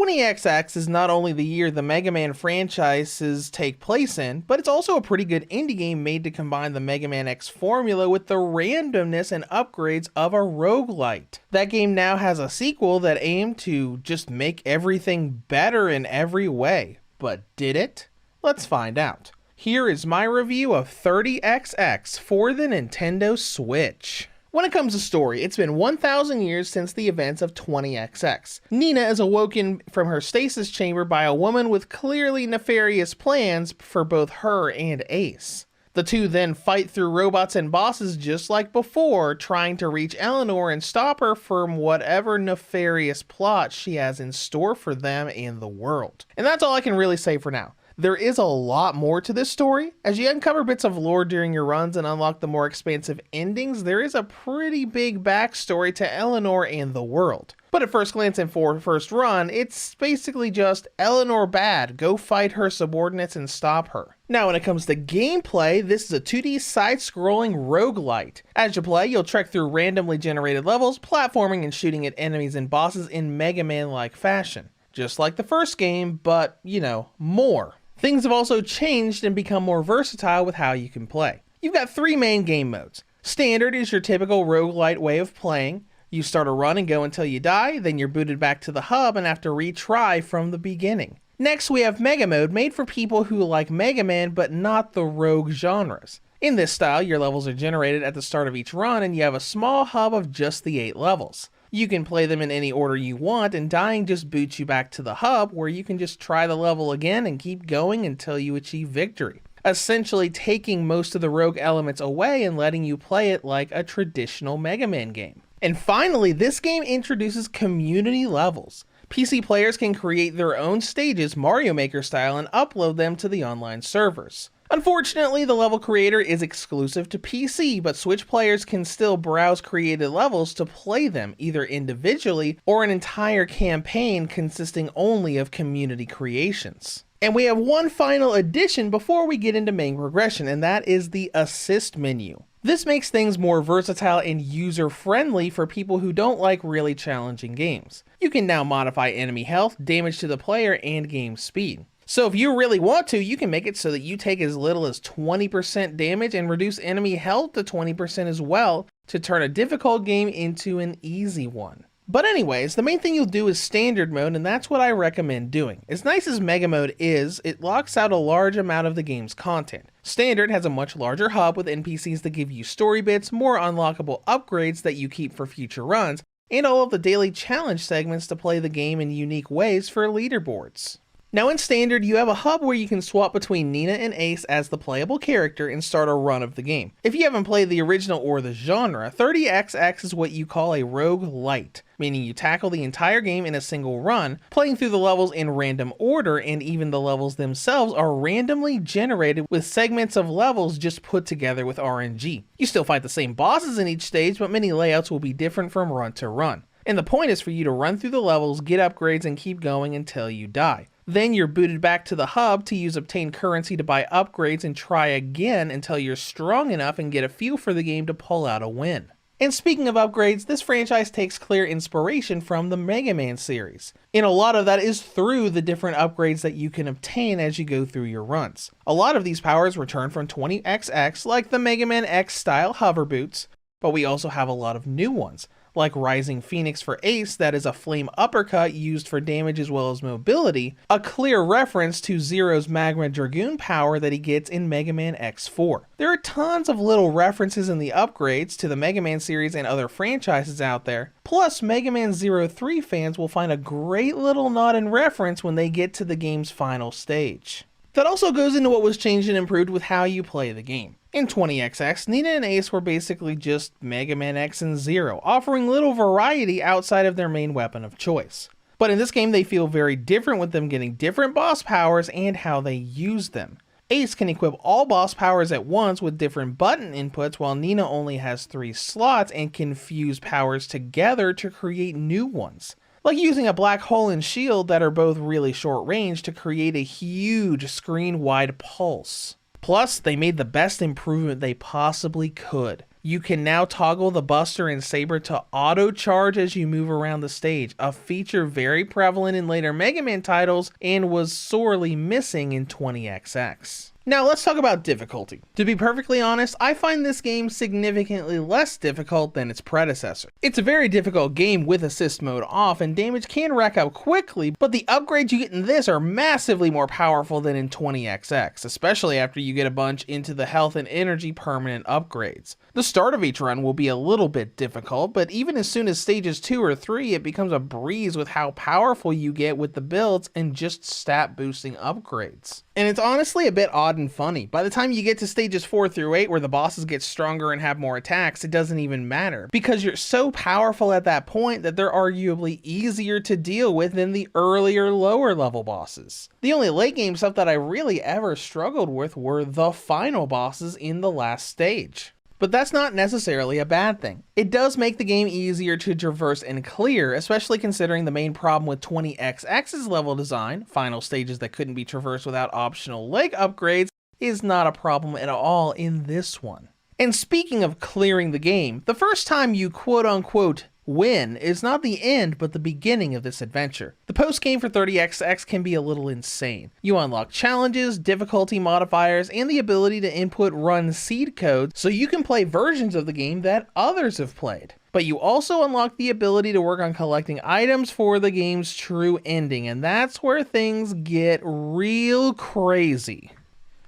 20XX is not only the year the Mega Man franchises take place in, but it's also a pretty good indie game made to combine the Mega Man X formula with the randomness and upgrades of a roguelite. That game now has a sequel that aimed to just make everything better in every way. But did it? Let's find out. Here is my review of 30XX for the Nintendo Switch. When it comes to story, it's been 1,000 years since the events of 20XX. Nina is awoken from her stasis chamber by a woman with clearly nefarious plans for both her and Ace. The two then fight through robots and bosses just like before, trying to reach Eleanor and stop her from whatever nefarious plot she has in store for them and the world. And that's all I can really say for now. There is a lot more to this story. As you uncover bits of lore during your runs and unlock the more expansive endings, there is a pretty big backstory to Eleanor and the world. But at first glance and for first run, it's basically just Eleanor bad, go fight her subordinates and stop her. Now when it comes to gameplay, this is a 2D side-scrolling roguelite. As you play, you'll trek through randomly generated levels, platforming and shooting at enemies and bosses in Mega Man-like fashion. Just like the first game, but, you know, more. Things have also changed and become more versatile with how you can play. You've got three main game modes. Standard is your typical roguelite way of playing. You start a run and go until you die, then you're booted back to the hub and have to retry from the beginning. Next we have Mega Mode, made for people who like Mega Man but not the rogue genres. In this style, your levels are generated at the start of each run and you have a small hub of just the 8 levels. You can play them in any order you want, and dying just boots you back to the hub where you can just try the level again and keep going until you achieve victory, essentially taking most of the rogue elements away and letting you play it like a traditional Mega Man game. And finally, this game introduces community levels. PC players can create their own stages Mario Maker style and upload them to the online servers. Unfortunately, the level creator is exclusive to PC, but Switch players can still browse created levels to play them, either individually or an entire campaign consisting only of community creations. And we have one final addition before we get into main progression, and that is the assist menu. This makes things more versatile and user-friendly for people who don't like really challenging games. You can now modify enemy health, damage to the player, and game speed. So if you really want to, you can make it so that you take as little as 20% damage and reduce enemy health to 20% as well to turn a difficult game into an easy one. But anyways, the main thing you'll do is standard mode, and that's what I recommend doing. As nice as Mega Mode is, it locks out a large amount of the game's content. Standard has a much larger hub with NPCs that give you story bits, more unlockable upgrades that you keep for future runs, and all of the daily challenge segments to play the game in unique ways for leaderboards. Now in Standard, you have a hub where you can swap between Nina and Ace as the playable character and start a run of the game. If you haven't played the original or the genre, 30XX is what you call a roguelite, meaning you tackle the entire game in a single run, playing through the levels in random order, and even the levels themselves are randomly generated with segments of levels just put together with RNG. You still fight the same bosses in each stage, but many layouts will be different from run to run. And the point is for you to run through the levels, get upgrades, and keep going until you die. Then you're booted back to the hub to use obtained currency to buy upgrades and try again until you're strong enough and get a feel for the game to pull out a win. And speaking of upgrades, this franchise takes clear inspiration from the Mega Man series. And a lot of that is through the different upgrades that you can obtain as you go through your runs. A lot of these powers return from 20XX, like the Mega Man X style hover boots, but we also have a lot of new ones, like Rising Phoenix for Ace, that is a flame uppercut used for damage as well as mobility, a clear reference to Zero's Magma Dragoon power that he gets in Mega Man X4. There are tons of little references in the upgrades to the Mega Man series and other franchises out there, plus Mega Man Zero 3 fans will find a great little nod and reference when they get to the game's final stage. That also goes into what was changed and improved with how you play the game. In 20XX, Nina and Ace were basically just Mega Man X and Zero, offering little variety outside of their main weapon of choice. But in this game they feel very different, with them getting different boss powers and how they use them. Ace can equip all boss powers at once with different button inputs, while Nina only has 3 slots and can fuse powers together to create new ones, like using a black hole and shield that are both really short range to create a huge screen-wide pulse. Plus, they made the best improvement they possibly could. You can now toggle the Buster and Saber to auto charge as you move around the stage, a feature very prevalent in later Mega Man titles and was sorely missing in 20XX. Now let's talk about difficulty. To be perfectly honest, I find this game significantly less difficult than its predecessor. It's a very difficult game with assist mode off, and damage can rack up quickly, but the upgrades you get in this are massively more powerful than in 20XX, especially after you get a bunch into the health and energy permanent upgrades. The start of each run will be a little bit difficult, but even as soon as stages 2 or 3, it becomes a breeze with how powerful you get with the builds and just stat boosting upgrades. And it's honestly a bit odd and funny. By the time you get to stages 4 through 8 where the bosses get stronger and have more attacks, it doesn't even matter, because you're so powerful at that point that they're arguably easier to deal with than the earlier lower level bosses. The only late game stuff that I really ever struggled with were the final bosses in the last stage. But that's not necessarily a bad thing. It does make the game easier to traverse and clear, especially considering the main problem with 20XX's level design, final stages that couldn't be traversed without optional leg upgrades, is not a problem at all in this one. And speaking of clearing the game, the first time you quote-unquote win is not the end, but the beginning of this adventure. The post-game for 30XX can be a little insane. You unlock challenges, difficulty modifiers, and the ability to input run seed code so you can play versions of the game that others have played. But you also unlock the ability to work on collecting items for the game's true ending, and that's where things get real crazy.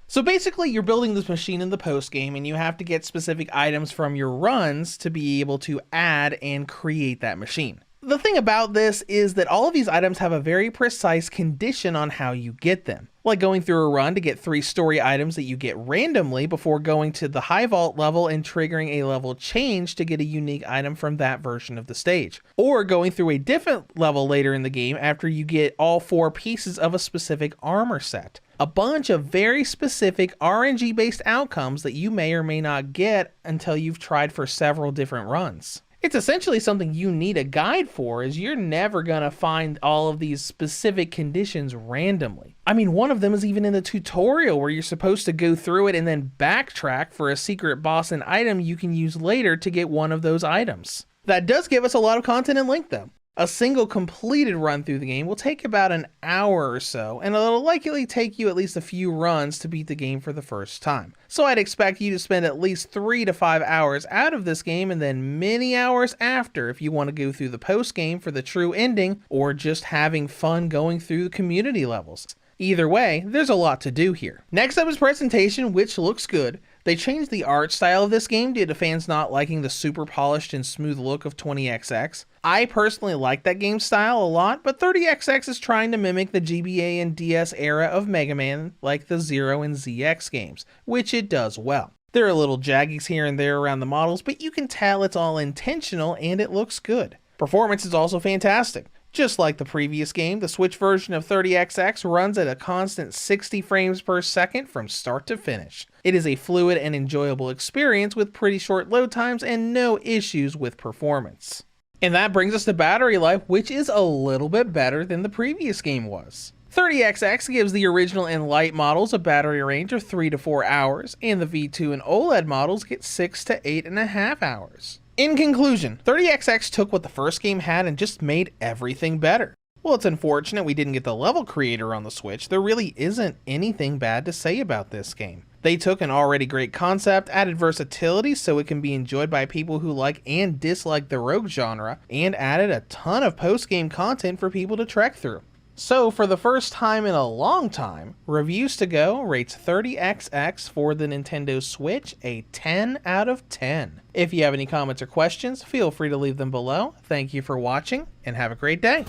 So basically, you're building this machine in the post game, and you have to get specific items from your runs to be able to add and create that machine. The thing about this is that all of these items have a very precise condition on how you get them, like going through a run to get 3 story items that you get randomly before going to the high vault level and triggering a level change to get a unique item from that version of the stage, or going through a different level later in the game after you get all 4 pieces of a specific armor set. A bunch of very specific RNG based outcomes that you may or may not get until you've tried for several different runs. It's essentially something you need a guide for, as you're never gonna find all of these specific conditions randomly. I mean, one of them is even in the tutorial where you're supposed to go through it and then backtrack for a secret boss and item you can use later to get one of those items. That does give us a lot of content in Link though. A single completed run through the game will take about an hour or so, and it'll likely take you at least a few runs to beat the game for the first time. So I'd expect you to spend at least 3 to 5 hours out of this game, and then many hours after if you want to go through the post game for the true ending, or just having fun going through the community levels. Either way, there's a lot to do here. Next up is presentation, which looks good. They changed the art style of this game due to fans not liking the super polished and smooth look of 20XX. I personally like that game style a lot, but 30XX is trying to mimic the GBA and DS era of Mega Man like the Zero and ZX games, which it does well. There are little jaggies here and there around the models, but you can tell it's all intentional and it looks good. Performance is also fantastic. Just like the previous game, the Switch version of 30XX runs at a constant 60 frames per second from start to finish. It is a fluid and enjoyable experience with pretty short load times and no issues with performance. And that brings us to battery life, which is a little bit better than the previous game was. 30XX gives the original and light models a battery range of 3 to 4 hours, and the V2 and OLED models get 6 to 8.5 hours. In conclusion, 30XX took what the first game had and just made everything better. While it's unfortunate we didn't get the level creator on the Switch, there really isn't anything bad to say about this game. They took an already great concept, added versatility so it can be enjoyed by people who like and dislike the rogue genre, and added a ton of post-game content for people to trek through. So for the first time in a long time, Reviews to Go rates 30XX for the Nintendo Switch a 10 out of 10. If you have any comments or questions, feel free to leave them below. Thank you for watching, and have a great day.